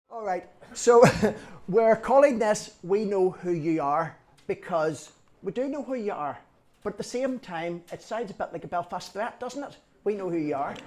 All right, so we're calling this We Know Who You Are because we do know who you are, but at the same time, it sounds a bit like a Belfast threat, doesn't it? We know who you are.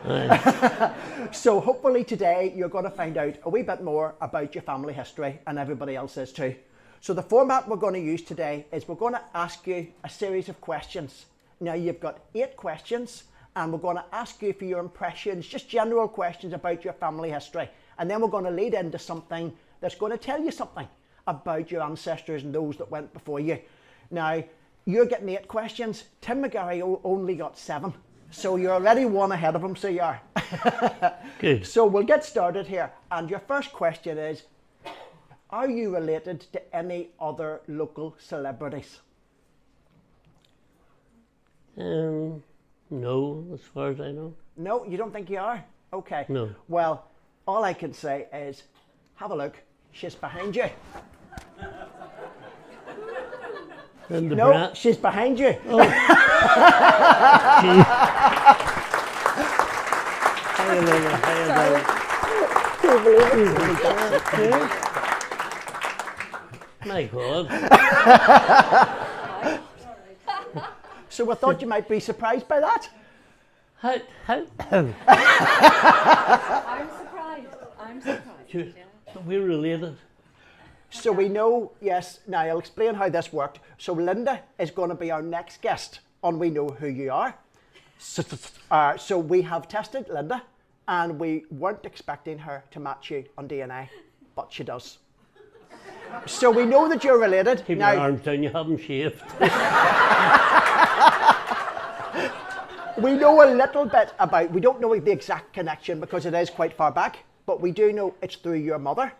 So hopefully today you're going to find out a wee bit more about your family history, and everybody else is too. So the format we're going to use today is we're going to ask you a series of questions. Now you've got 8 questions, and we're going to ask you for your impressions, just general questions about your family history. And then we're going to lead into something that's going to tell you something about your ancestors and those that went before you. Now, you're getting 8 questions. Tim McGarry only got 7. So you're already 1 ahead of him, so you are. Good. So we'll get started here. And your first question is, are you related to any other local celebrities? No, as far as I know. No, you don't think you are? Okay. No. Well, all I can say is, have a look. She's behind you. And the No, she's behind you. Oh. My God. So I thought you might be surprised by that. How? I'm surprised. We're related. So we know, yes, now I'll explain how this worked. So Linda is going to be our next guest on We Know Who You Are. So we have tested Linda, and we weren't expecting her to match you on DNA, but she does. So we know that you're related. Keep now, your arms down, you haven't shaved. we know a little bit about, we don't know the exact connection because it is quite far back, but we do know it's through your mother.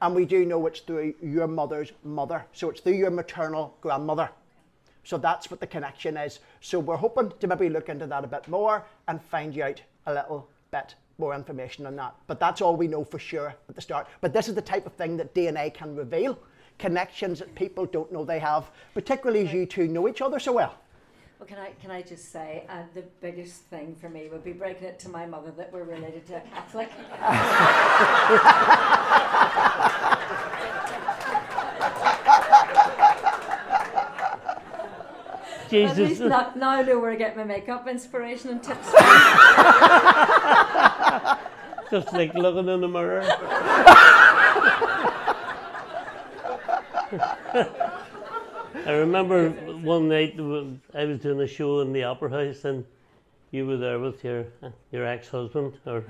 And we do know it's through your mother's mother. So it's through your maternal grandmother. So that's what the connection is. So we're hoping to maybe look into that a bit more and find you out a little bit more information on that. But that's all we know for sure at the start. But this is the type of thing that DNA can reveal. Connections that people don't know they have, particularly as you two know each other so well. Well, can I just say, the biggest thing for me would be breaking it to my mother that we're related to a Catholic. Jesus. At least now I know where I get my makeup inspiration and tips. Just like looking in the mirror. I remember one night I was doing a show in the Opera House, and you were there with your ex-husband, or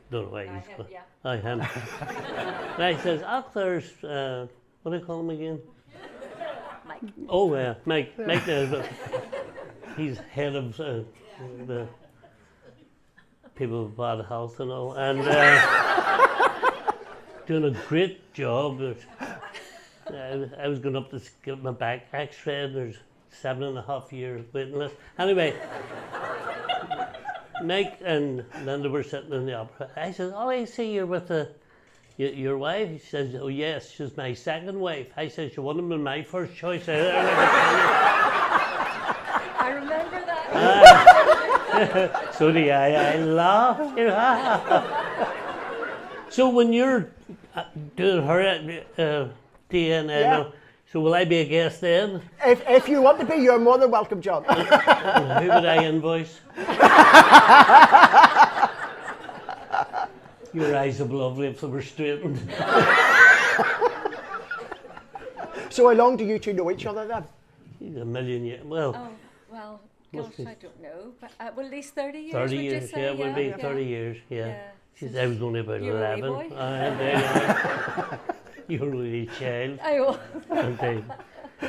don't know why he's called. Yeah. I am. And I says, there's what do I call him again? Mike. Oh yeah, Mike. He's head of the people with bad health and all, and doing a great job. I was going up to get my back x-rayed. There's 7.5 years waiting list. Anyway, Mike and Linda were sitting in the opera. I said, I see you're with your wife. He says, oh yes, she's my second wife. I said, she wouldn't have been my first choice. I remember that. So do I laughed. So when you're doing her DNA, Yeah. so will I be a guest then? If you want to be, you're more than welcome, John. Who would I invoice? Your eyes would be lovely if they were straightened. So how long do you two know each other then? He's a million years. Well, Oh, well, Must gosh, be. I don't know. But, well, at least 30 years, 30 would you years, say? yeah, it would be 30 years, yeah. Yeah. She said I was only about You were a wee 11. boy? You were a wee child. I will. Indeed.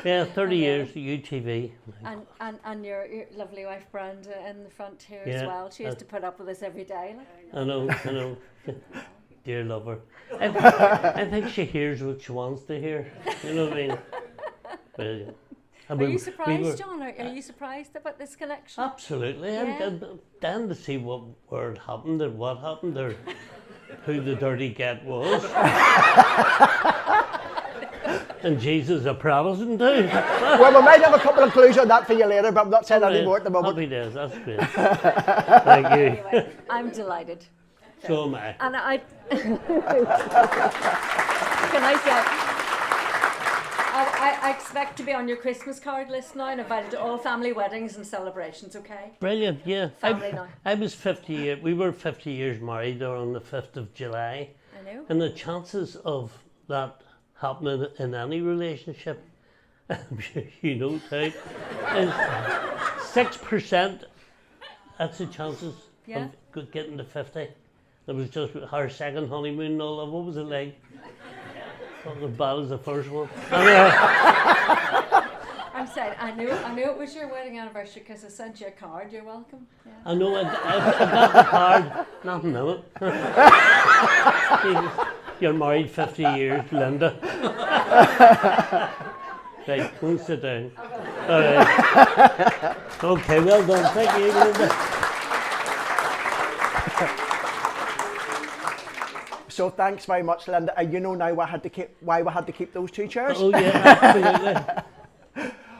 Yeah, 30 years at UTV. And your lovely wife Brenda in the front here Yeah, as well. She used to put up with us every day. Like. I know. Dear lover. I think she hears what she wants to hear. You know what I mean? Brilliant. Are you surprised, John? Are you surprised about this connection? Absolutely. Yeah. And then to see where it happened and what happened or who the dirty get was. And Jesus a Protestant too. Well, we might have a couple of clues on that for you later, but I'm not saying any more at the moment. Happy days, that's great. Thank you. Anyway, I'm delighted. So am I. And I, can I say, I expect to be on your Christmas card list now and invited to all family weddings and celebrations, okay? Brilliant, yeah. Family now. I was 50 years, we were 50 years married on the 5th of July. I know. And the chances of that happening in any relationship, I'm sure you know, Ty, is 6%. That's the chances of getting to 50. It was just our second honeymoon and all that. What was it like? Not as bad as the first one. I'm saying, I knew it was your wedding anniversary because I sent you a card. You're welcome. Yeah. I know, I got the card, nothing in it. You're married 50 years, Linda. Right, go and sit down. All right. Okay, well done. Thank you, Linda. So thanks very much, Linda. You know now why we had to keep those two chairs? Oh yeah, absolutely.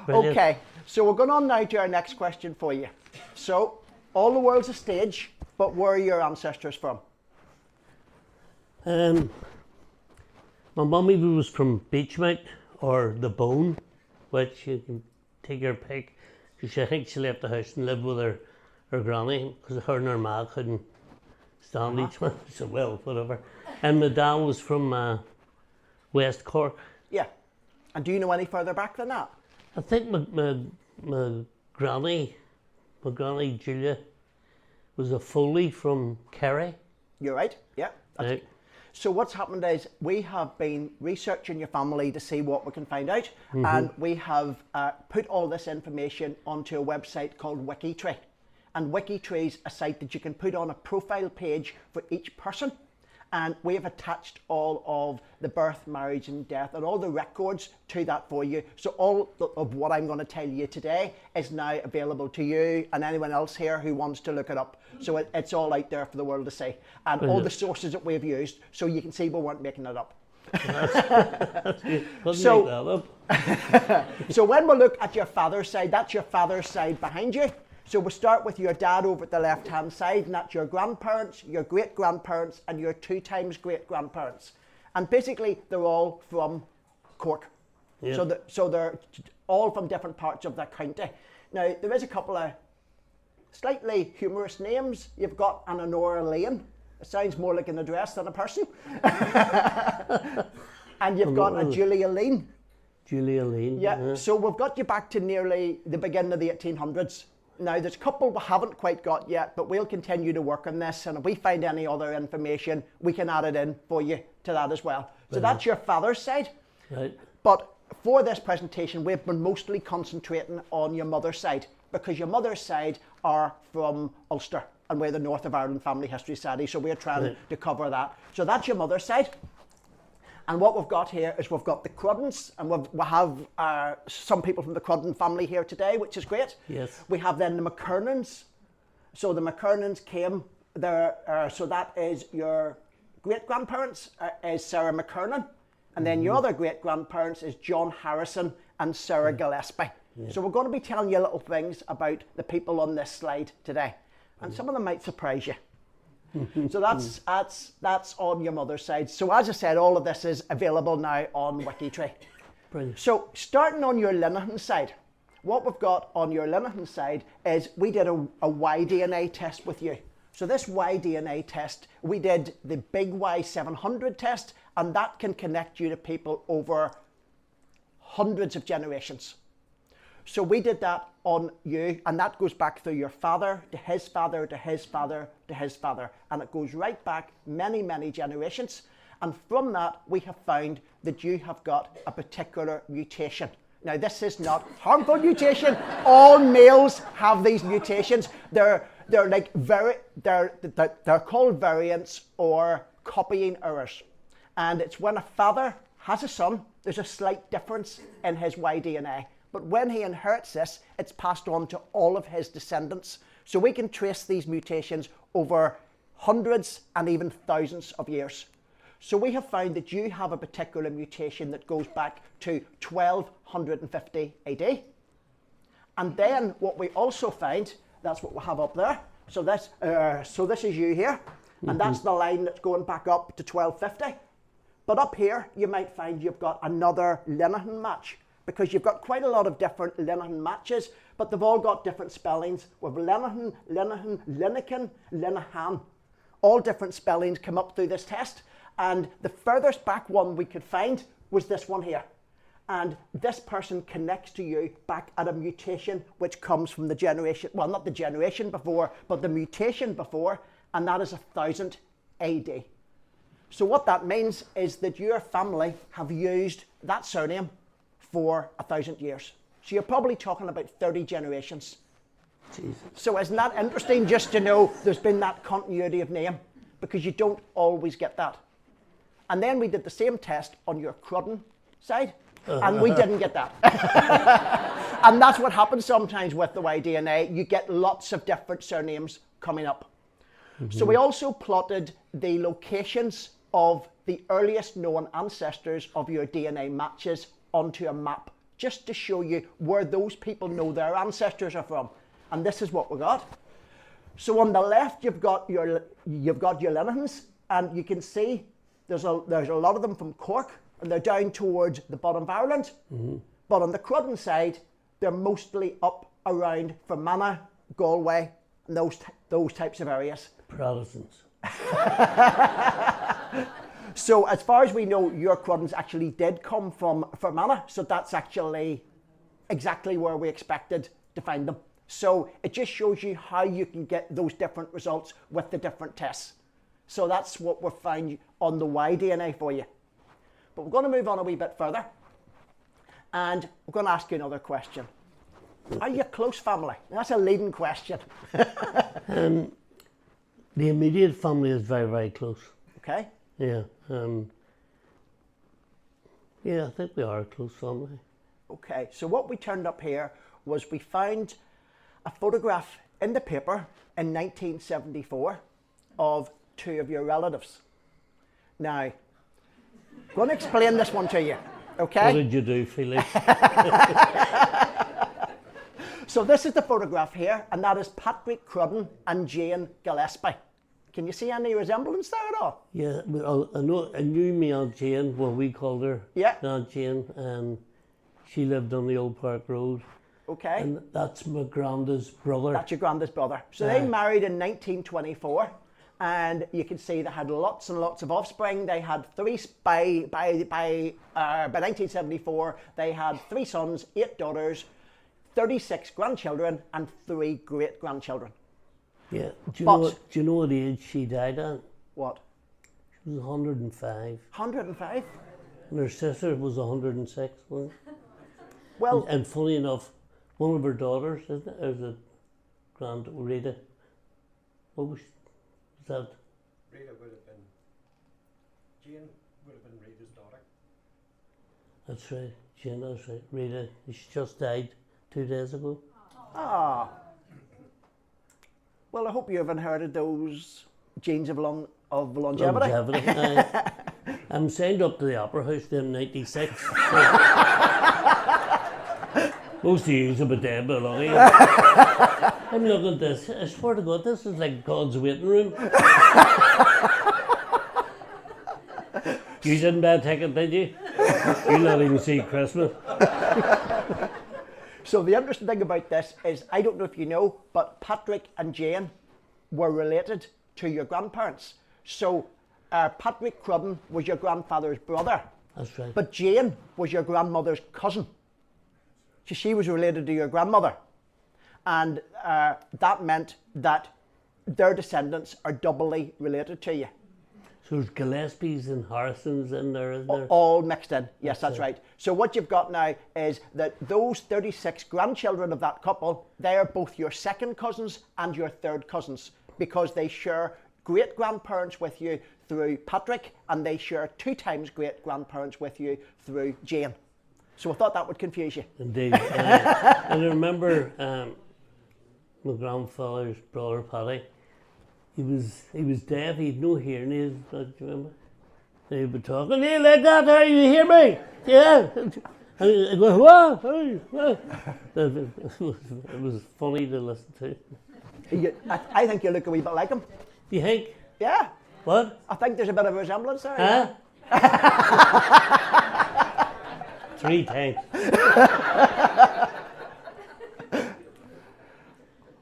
Brilliant. Okay, so we're going on now to our next question for you. So, all the world's a stage, but where are your ancestors from? My mummy was from Beachmount, or the Bone, which you can take your pick. Because I think she left the house and lived with her granny, because her and her ma couldn't stand each other. So well, whatever. And my dad was from West Cork. Yeah. And do you know any further back than that? I think my granny Julia, was a Foley from Kerry. You're right, yeah. Right. So what's happened is we have been researching your family to see what we can find out, and we have put all this information onto a website called WikiTree. And WikiTree is a site that you can put on a profile page for each person. And we have attached all of the birth, marriage and death and all the records to that for you. So all of what I'm going to tell you today is now available to you and anyone else here who wants to look it up. So it's all out there for the world to see. And all the sources that we've used, so you can see we weren't making it up. So when we look at your father's side, that's your father's side behind you. So we'll start with your dad over at the left-hand side, and that's your grandparents, your great-grandparents, and your 2 times great-grandparents. And basically, they're all from Cork. Yep. So they're all from different parts of the county. Now, there is a couple of slightly humorous names. You've got an Honora Lane. It sounds more like an address than a person. And you've got a Julia Lane. Julia Lane. Yeah, so we've got you back to nearly the beginning of the 1800s. Now, there's a couple we haven't quite got yet, but we'll continue to work on this, and if we find any other information, we can add it in for you to that as well. So that's your father's side. Right. But for this presentation, we've been mostly concentrating on your mother's side, because your mother's side are from Ulster, and we're the North of Ireland Family History Society, so we're trying to cover that. So that's your mother's side. And what we've got here is we've got the Cruddens, and we have some people from the Crudden family here today, which is great. Yes. We have then the McKernans. So the McKernans came there, so that is your great-grandparents, is Sarah McKernan. And then your other great-grandparents is John Harrison and Sarah Gillespie. Yeah. So we're going to be telling you little things about the people on this slide today. And some of them might surprise you. So that's on your mother's side. So as I said, all of this is available now on WikiTree. Brilliant. So starting on your Linehan side, what we've got on your Linehan side is we did a Y-DNA test with you. So this Y-DNA test, we did the big Y700 test, and that can connect you to people over hundreds of generations. So we did that on you, and that goes back through your father, to his father, to his father, to his father. And it goes right back many, many generations. And from that, we have found that you have got a particular mutation. Now, this is not harmful mutation. All males have these mutations. They're called variants or copying errors. And it's when a father has a son, there's a slight difference in his Y-DNA. But when he inherits this, it's passed on to all of his descendants. So we can trace these mutations over hundreds and even thousands of years. So we have found that you have a particular mutation that goes back to 1250 AD. And then what we also find, that's what we have up there. So this is you here. and that's the line that's going back up to 1250. But up here, you might find you've got another Linehan match, because you've got quite a lot of different Linehan matches, but they've all got different spellings. With Linehan, Linehan, Linehan, Linehan. All different spellings come up through this test, and the furthest back one we could find was this one here. And this person connects to you back at a mutation which comes from the generation, well, not the generation before, but the mutation before, and that is 1000 AD. So what that means is that your family have used that surname for 1000 years. So you're probably talking about 30 generations. Jesus. So isn't that interesting just to know there's been that continuity of name, because you don't always get that. And then we did the same test on your Crudden side, and we didn't get that. And that's what happens sometimes with the Y-DNA. You get lots of different surnames coming up. So we also plotted the locations of the earliest known ancestors of your DNA matches onto a map, just to show you where those people know their ancestors are from. And this is what we got. So on the left, you've got your Linehans, and you can see there's a lot of them from Cork, and they're down towards the bottom of Ireland. But on the Crudden side, they're mostly up around Fermanagh, Galway, and those types of areas. Protestants. So as far as we know, your Cruddens actually did come from Fermanagh, so that's actually exactly where we expected to find them. So it just shows you how you can get those different results with the different tests. So that's what we're finding on the Y-DNA for you. But we're going to move on a wee bit further, and we're going to ask you another question. Are you a close family? That's a leading question. The immediate family is very, very close. Okay. Yeah. Yeah, I think we are a close family. Okay, so what we turned up here was we found a photograph in the paper in 1974 of two of your relatives. Now, I'm going to explain this one to you, okay? What did you do, Felix? So this is the photograph here, and that is Patrick Crudden and Jane Gillespie. Can you see any resemblance there at all? Yeah, I knew me Aunt Jane, well, we called her Aunt Jane, and she lived on the Old Park Road. Okay. And that's my granda's brother. That's your granda's brother. So they married in 1924, and you can see they had lots and lots of offspring. They had by 1974, they had 3 sons, 8 daughters, 36 grandchildren, and 3 great-grandchildren. Yeah. Do you know what age she died at? What? She was 105. 105? And her sister was 106. Well, and funny enough, one of her daughters, isn't it? Is it Grand Rita? What was that? Rita would have been, Jane would have been Rita's daughter. That's right, Jane, that's right. Rita, she just died 2 days ago. ah. Well, I hope you have inherited those genes of longevity. I'm signed up to the Opera House in 96. Most of you have been dead but long. I'm looking at this. I swear to God, this is like God's waiting room. You didn't buy a ticket, did you? You'll not even see Christmas. So the interesting thing about this is, I don't know if you know, but Patrick and Jane were related to your grandparents. So Patrick Crudden was your grandfather's brother. That's right. But Jane was your grandmother's cousin. So she was related to your grandmother. And that meant that their descendants are doubly related to you. So there's Gillespies and Harrisons in there, isn't there? All mixed in. Yes, that's right. So what you've got now is that those 36 grandchildren of that couple, they are both your second cousins and your third cousins, because they share great-grandparents with you through Patrick, and they share 2 times great-grandparents with you through Jane. So I thought that would confuse you. Indeed. And I remember my grandfather's brother, Paddy. He was deaf, he had no hearing aids, do you remember? And he'd be talking, hey, like that, are you hear me? Yeah. And he'd go, what? It was funny to listen to. I think you look a wee bit like him. Do you think? Yeah, What? I think there's a bit of a resemblance there. Huh? 3 times.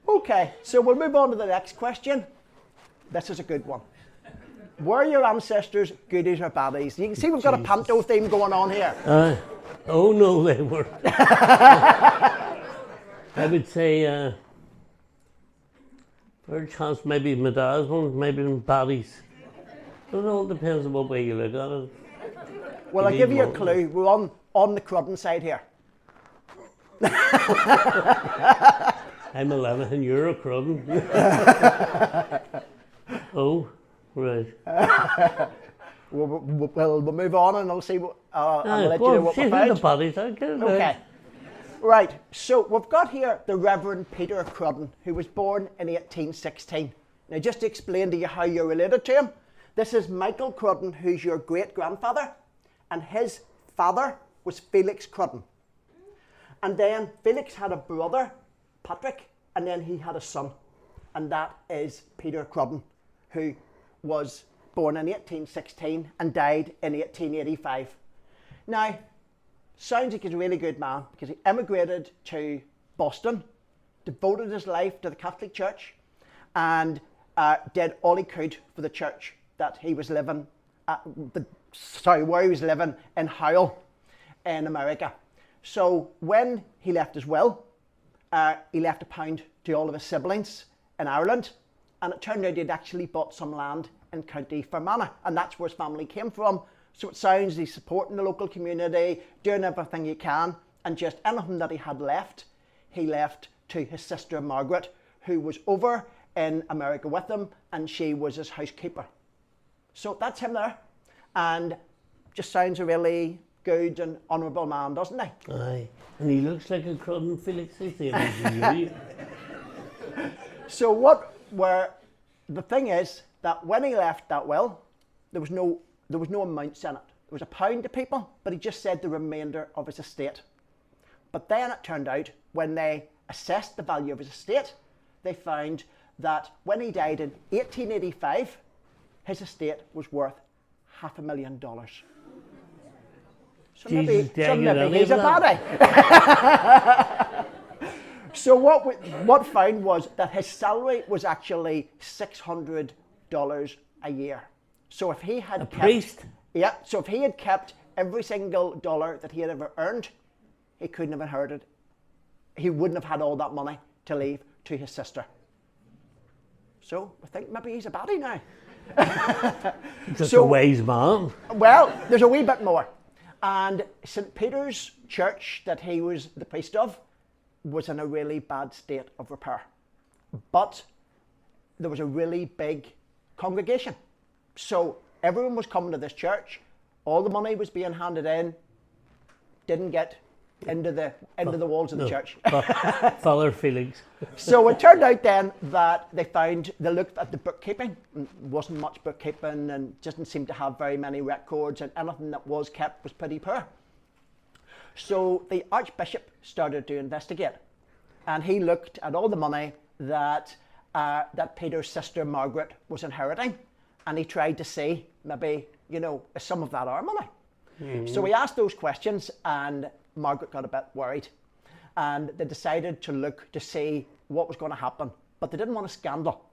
Okay, so we'll move on to the next question. This is a good one. Were your ancestors goodies or baddies? You can see we've got a panto theme going on here. Oh no, they weren't. I would say, third chance, maybe my dad's one, maybe baddies. It all depends on what way you look at it. Well, I'll give you a clue. We're on the Crudden side here. I'm 11 and you're a Crudden. Oh, right. We'll move on and I'll see what, I'll let you know what we the find. baddies, I get it. Okay. Right, so we've got here the Reverend Peter Crudden, who was born in 1816. Now, just to explain to you how you're related to him, this is Michael Crudden, who's your great-grandfather, and his father was Felix Crudden. And then Felix had a brother, Patrick, and then he had a son, and that is Peter Crudden, who was born in 1816 and died in 1885. Now, sounds like he's a really good man because he emigrated to Boston, devoted his life to the Catholic Church, and did all he could for the church that he was living where he was living in Howell in America. So when he left his will, he left £1 to all of his siblings in Ireland, and it turned out he'd actually bought some land in County Fermanagh, and that's where his family came from. So it sounds he's supporting the local community, doing everything he can, and just anything that he had left, he left to his sister Margaret, who was over in America with him, and she was his housekeeper. So that's him there, and just sounds a really good and honourable man, doesn't he? Aye, and he looks like a Crudden Felix, is he? So the thing is that when he left that will, there was no amounts in it. There was £1 to people, but he just said the remainder of his estate. But then it turned out, when they assessed the value of his estate, they found that when he died in 1885, his estate was worth $500,000. So maybe he's a baddie. So what found was that his salary was actually $600 a year. So if he had so if he had kept every single dollar that he had ever earned, he couldn't have inherited. He wouldn't have had all that money to leave to his sister. So I think maybe he's a baddie now. Just a wise man. Well, there's a wee bit more. And St. Peter's Church that he was the priest of was in a really bad state of repair. But there was a really big congregation. So everyone was coming to this church. All the money was being handed in. Didn't get into the walls of the church. Father Felix. So it turned out then that they looked at the bookkeeping. Wasn't much bookkeeping and didn't seem to have very many records, and anything that was kept was pretty poor. So the Archbishop started to investigate, and he looked at all the money that Peter's sister Margaret was inheriting, and he tried to see maybe, is some of that our money? Mm-hmm. So he asked those questions, and Margaret got a bit worried, and they decided to look to see what was going to happen, but they didn't want a scandal.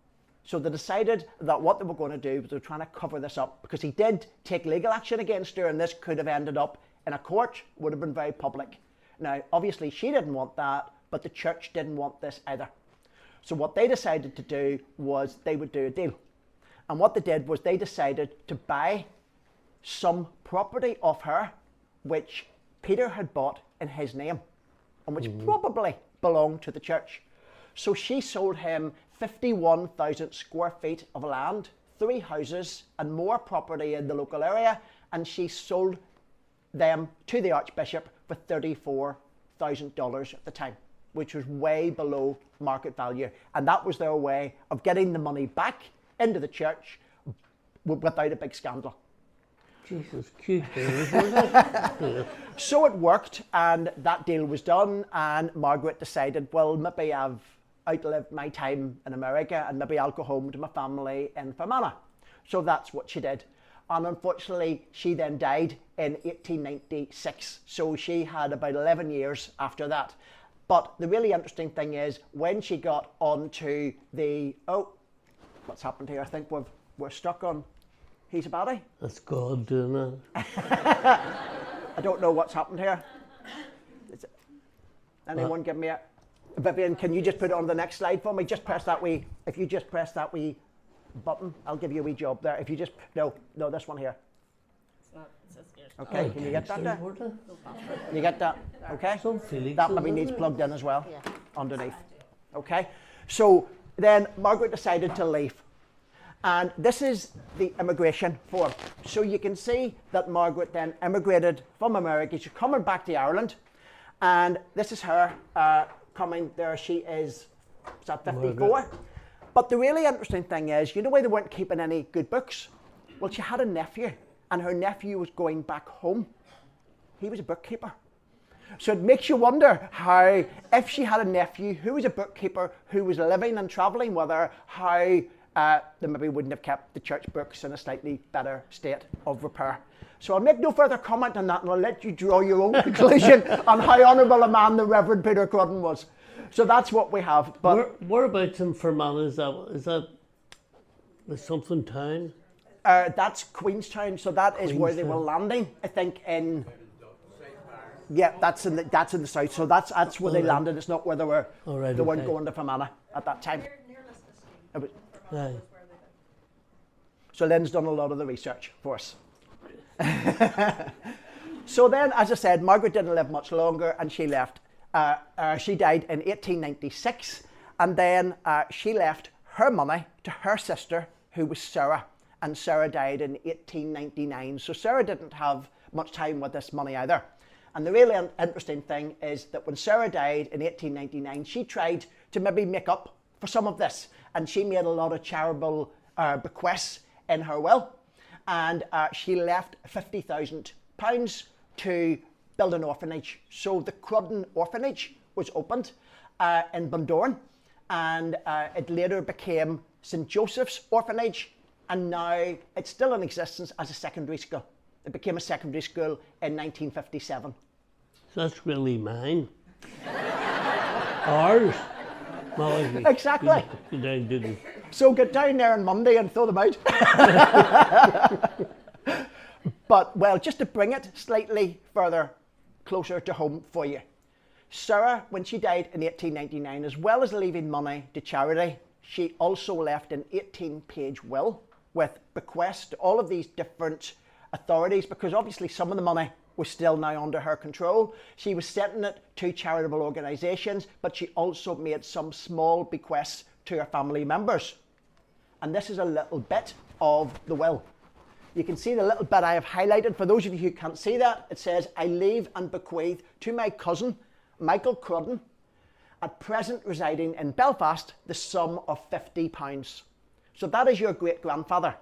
So they decided that what they were going to do was they were trying to cover this up, because he did take legal action against her, and this could have ended up in a court, would have been very public. Now, obviously she didn't want that, but the church didn't want this either. So what they decided to do was they would do a deal. And what they did was they decided to buy some property off her, which Peter had bought in his name, and which probably belonged to the church. So she sold him 51,000 square feet of land, 3 houses, and more property in the local area, and she sold them to the Archbishop for $34,000 at the time, which was way below market value. And that was their way of getting the money back into the church without a big scandal. Jesus, cute. So it worked, and that deal was done, and Margaret decided, well, maybe I've outlived my time in America, and maybe I'll go home to my family in Fermanagh. So that's what she did. And unfortunately, she then died in 1896. So she had about 11 years after that. But the really interesting thing is when she got onto the, oh, what's happened here? I think we're stuck on, he's a baddie. That's God doing it. I don't know what's happened here. Anyone give me a, Vivian, can you just put it on the next slide for me? Just press that wee, if you just press that wee button, I'll give you a wee job there. If you just, no, this one here. Okay, can you get that there? Can you get that? Okay. That maybe needs plugged in as well, underneath. Okay. So then Margaret decided to leave. And this is the immigration form. So you can see that Margaret then immigrated from America. She's coming back to Ireland. And this is her coming there. She is that 54? Margaret. But the really interesting thing is, you know why they weren't keeping any good books? Well, she had a nephew. And her nephew was going back home. He was a bookkeeper. So it makes you wonder how, if she had a nephew who was a bookkeeper, who was living and travelling with her, how they maybe wouldn't have kept the church books in a slightly better state of repair. So I'll make no further comment on that, and I'll let you draw your own conclusion on how honourable a man the Reverend Peter Crudden was. So that's what we have. But whereabouts in Fermanagh is that something town? That's Queenstown, so that is where they were landing, I think, in... Yeah, that's in the south, so that's where they landed. It's not where they were. They weren't going to Fermanagh at that time. So Lynn's done a lot of the research for us. So then, as I said, Margaret didn't live much longer, and she left. She died in 1896, and then she left her money to her sister, who was Sarah. And Sarah died in 1899. So Sarah didn't have much time with this money either. And the really interesting thing is that when Sarah died in 1899, she tried to maybe make up for some of this. And she made a lot of charitable bequests in her will. And she left £50,000 to build an orphanage. So the Crudden Orphanage was opened in Bundoran. And it later became St. Joseph's Orphanage. And now it's still in existence as a secondary school. It became a secondary school in 1957. So that's really mine. Ours. Well, exactly. Didn't. So get down there on Monday and throw them out. But, well, just to bring it slightly further closer to home for you. Sarah, when she died in 1899, as well as leaving money to charity, she also left an 18-page will with bequests to all of these different authorities, because obviously some of the money was still now under her control. She was sending it to charitable organisations, but she also made some small bequests to her family members. And this is a little bit of the will. You can see the little bit I have highlighted. For those of you who can't see that, it says, I leave and bequeath to my cousin, Michael Crudden, at present residing in Belfast, the sum of £50. So that is your great-grandfather.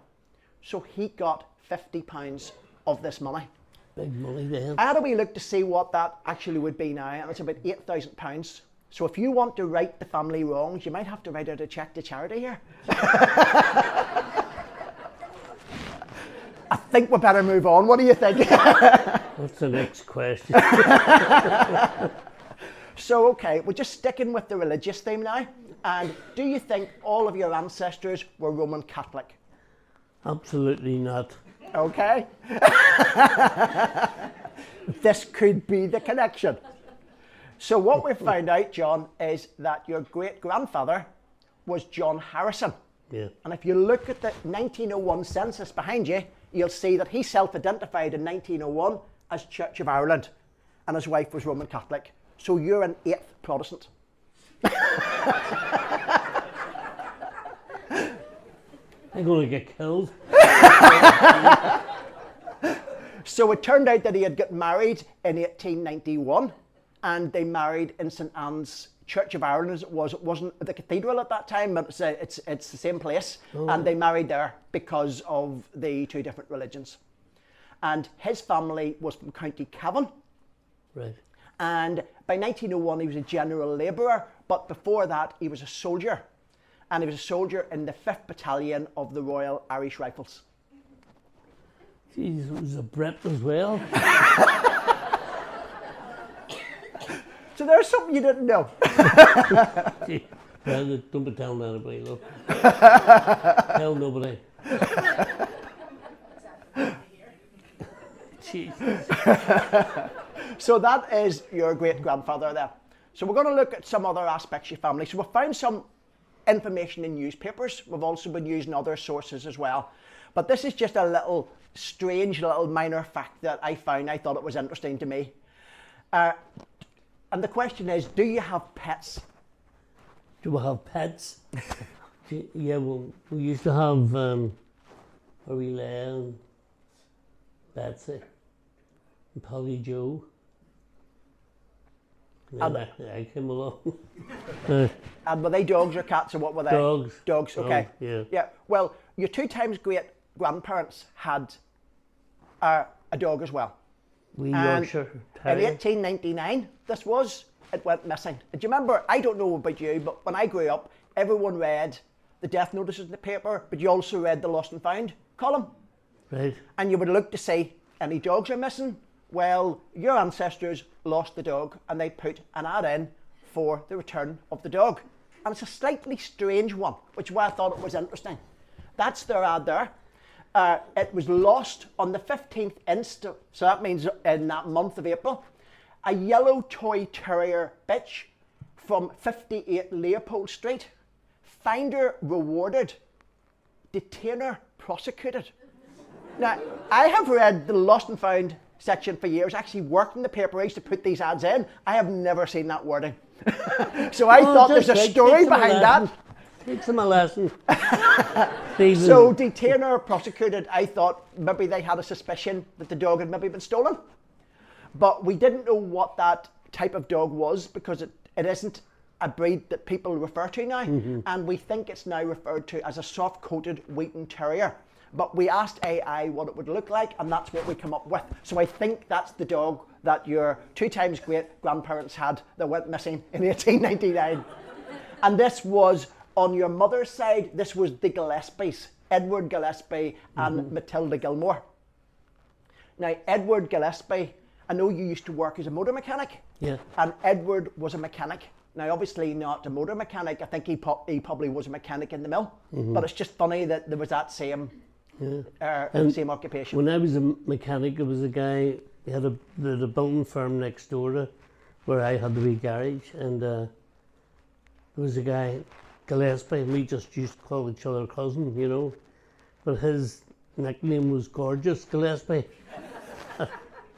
So he got £50 of this money. Big money then. I had a wee look to see what that actually would be now, and it's about £8,000. So if you want to right the family wrongs, you might have to write out a cheque to charity here. I think we better move on. What do you think? What's the next question? So, okay, we're just sticking with the religious theme now. And do you think all of your ancestors were Roman Catholic? Absolutely not. Okay. This could be the connection. So what we found out, John, is that your great-grandfather was John Harrison. Yeah. And if you look at the 1901 census behind you, you'll see that he self-identified in 1901 as Church of Ireland, and his wife was Roman Catholic. So you're an 8th Protestant. I'm going to get killed. So it turned out that he had got married in 1891, and they married in St Anne's Church of Ireland as it was. It wasn't the cathedral at that time, but it's the same place. Oh. And they married there because of the two different religions. And his family was from County Cavan. Right. And by 1901, he was a general labourer, but before that, he was a soldier. and he was a soldier in the 5th Battalion of the Royal Irish Rifles. Jeez, it was a Brit as well. So there's something you didn't know. Gee, well, don't be telling anybody, look. Tell nobody. Jesus. So that is your great-grandfather there. So we're going to look at some other aspects of your family. So we've found some information in newspapers. We've also been using other sources as well. But this is just a little strange little minor fact that I found. I thought it was interesting to me. And the question is, do you have pets? Do we have pets? Yeah, well, we used to have a wee Linehan, Betsy, and Polly Joe. And then I came along. And were they dogs or cats, or what were they? Dogs. Dogs, okay. Oh, yeah. Yeah, well, your 2 times great-grandparents had a dog as well. Wee And Yorkshire in Terrier. 1899, it went missing. Do you remember, I don't know about you, but when I grew up, everyone read the death notices in the paper, but you also read the lost and found column. Right. And you would look to see any dogs are missing. Well, your ancestors lost the dog and they put an ad in for the return of the dog. And it's a slightly strange one, which is why I thought it was interesting. That's their ad there. It was lost on the 15th instant, so that means in that month of April. A yellow toy terrier bitch from 58 Leopold Street. Finder rewarded, detainer prosecuted. Now, I have read the lost and found section for years. I actually worked in the paper. I used to put these ads in. I have never seen that wording. So I thought there's a story behind that. Teach them a lesson. So detainer prosecuted, I thought maybe they had a suspicion that the dog had maybe been stolen. But we didn't know what that type of dog was because it isn't a breed that people refer to now. And we think it's now referred to as a soft-coated Wheaten Terrier. But we asked AI what it would look like, and that's what we come up with. So I think that's the dog that your 2 times great-grandparents had that went missing in 1899. And this was, on your mother's side, this was the Gillespies, Edward Gillespie and Matilda Gilmore. Now, Edward Gillespie, I know you used to work as a motor mechanic. Yeah. And Edward was a mechanic. Now, obviously not a motor mechanic. I think he probably was a mechanic in the mill. But it's just funny that there was that same same occupation. When I was a mechanic, there was a guy, he had a building firm next door to where I had the wee garage, and there was a guy, Gillespie, and we just used to call each other cousin, you know, but his nickname was Gorgeous Gillespie.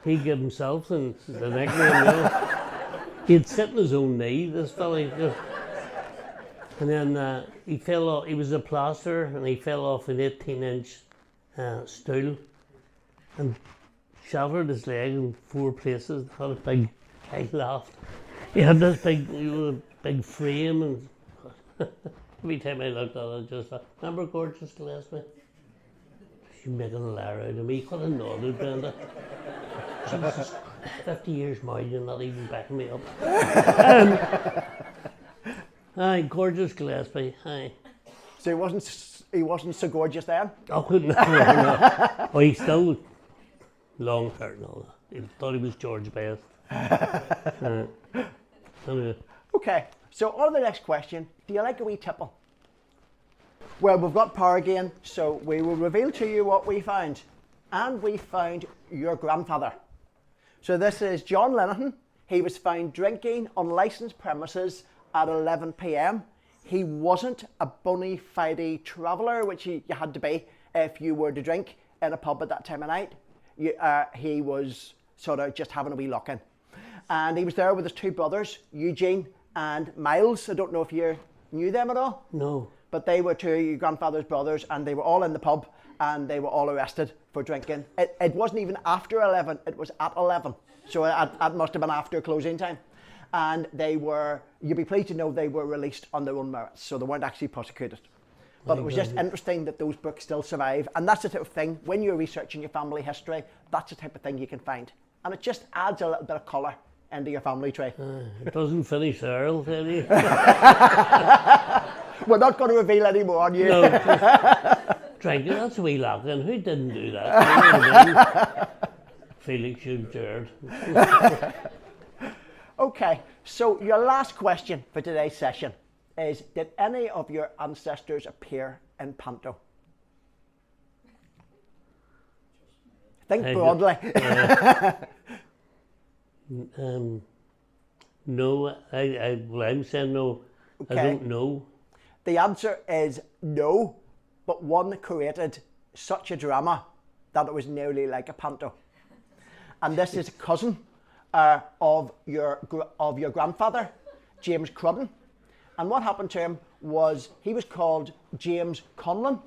He gave himself the nickname, you know. He'd sit on his own knee, this fella. And then he fell off, he was a plasterer, and he fell off an 18-inch stool and shattered his leg in 4 places. Had a big, I laughed. He had this big, big frame, and every time I looked at it, I just thought, remember Gorgeous Gillespie? She's making a liar out of me. He could have nodded, Brenda. Jesus, 50 years married, you're not even backing me up. Aye, Gorgeous Gillespie, aye. So he wasn't so gorgeous then? Oh, no. Oh, he's still long hair and all that. He thought he was George Best. Anyway. Okay, so on to the next question. Do you like a wee tipple? Well, we've got power again, so we will reveal to you what we found. And we found your grandfather. So this is John Linehan. He was found drinking on licensed premises at 11 p.m. He wasn't a bona fide traveller, which you had to be if you were to drink in a pub at that time of night. He was sort of just having a wee lock-in. And he was there with his 2 brothers, Eugene and Miles. I don't know if you knew them at all. No. But they were 2 of your grandfather's brothers, and they were all in the pub, and they were all arrested for drinking. It wasn't even after 11, it was at 11. So it must have been after closing time. And they were, you'd be pleased to know, they were released on their own merits, so they weren't actually prosecuted. But it was just interesting that those books still survive, and that's the type of thing, when you're researching your family history, that's the type of thing you can find. And it just adds a little bit of colour into your family tree. It doesn't finish there, I'll tell you. We're not going to reveal any more on you. No, drinking, that's a wee lacking. Who didn't do that? You know what I mean? Felix, you dared. Okay, so your last question for today's session is, did any of your ancestors appear in panto? Think broadly. No, well, I'm saying no. Okay. I don't know. The answer is no, but one created such a drama that it was nearly like a panto. And this is a cousin of your grandfather, James Crudden. And what happened to him was he was called James Conlon,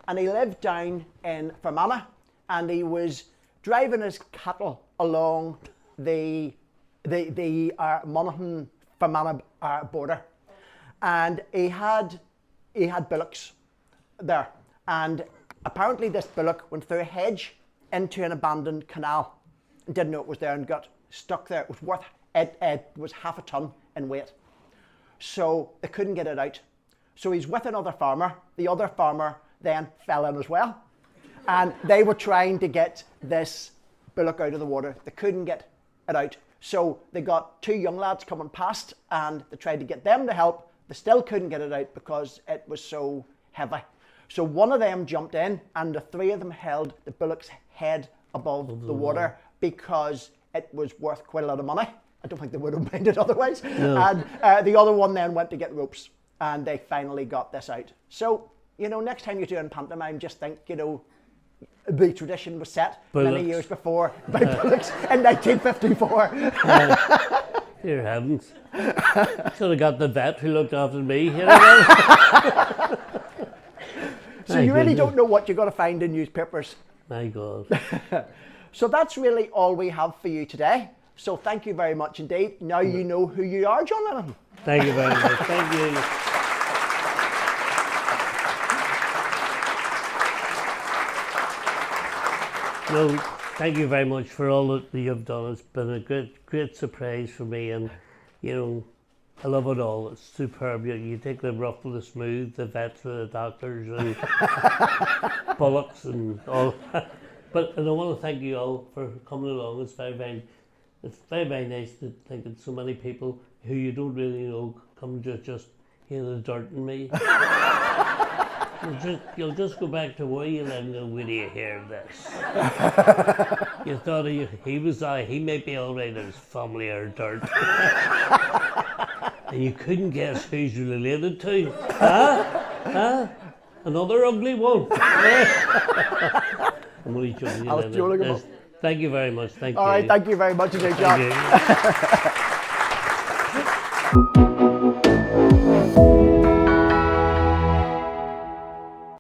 and he lived down in Fermanagh, and he was driving his cattle along the Monaghan Fermanagh border, and he had bullocks there, and apparently this bullock went through a hedge into an abandoned canal and didn't know it was there and got stuck there. It was half a ton in weight, so they couldn't get it out. So he's with another farmer. The other farmer then fell in as well, and they were trying to get this bullock out of the water. They couldn't get it out. So they got two young lads coming past, and they tried to get them to help. They still couldn't get it out because it was so heavy. So one of them jumped in, and the three of them held the bullock's head above the water because it was worth quite a lot of money. I don't think they would have minded otherwise. No. And the other one then went to get ropes, and they finally got this out. So, you know, next time you're doing pantomime, just think, you know, the tradition was set many years before by bullocks in 1954. Dear heavens. Should have got the vet who looked after me. You know? So you really don't know what you're going to find in newspapers. My God. So that's really all we have for you today. So thank you very much indeed. Now you know who you are, John Linehan. Thank you very much. Thank you. No, thank you very much for all that you've done. It's been a great surprise for me, and you know, I love it all. It's superb. You take the rough with the smooth, the vets with the doctors, and bullocks and all. But and I want to thank you all for coming along. It's very nice to think that so many people who you don't really know come to just hear the dirt in me. You'll just go back to where you live and go, will you hear this? You thought he may be alright, his family are dirt. And you couldn't guess who he's related to. Huh? Another ugly one. I'm only joking. I was joking about. Thank you very much. Thank you. All right, thank you very much indeed, John. Thank you.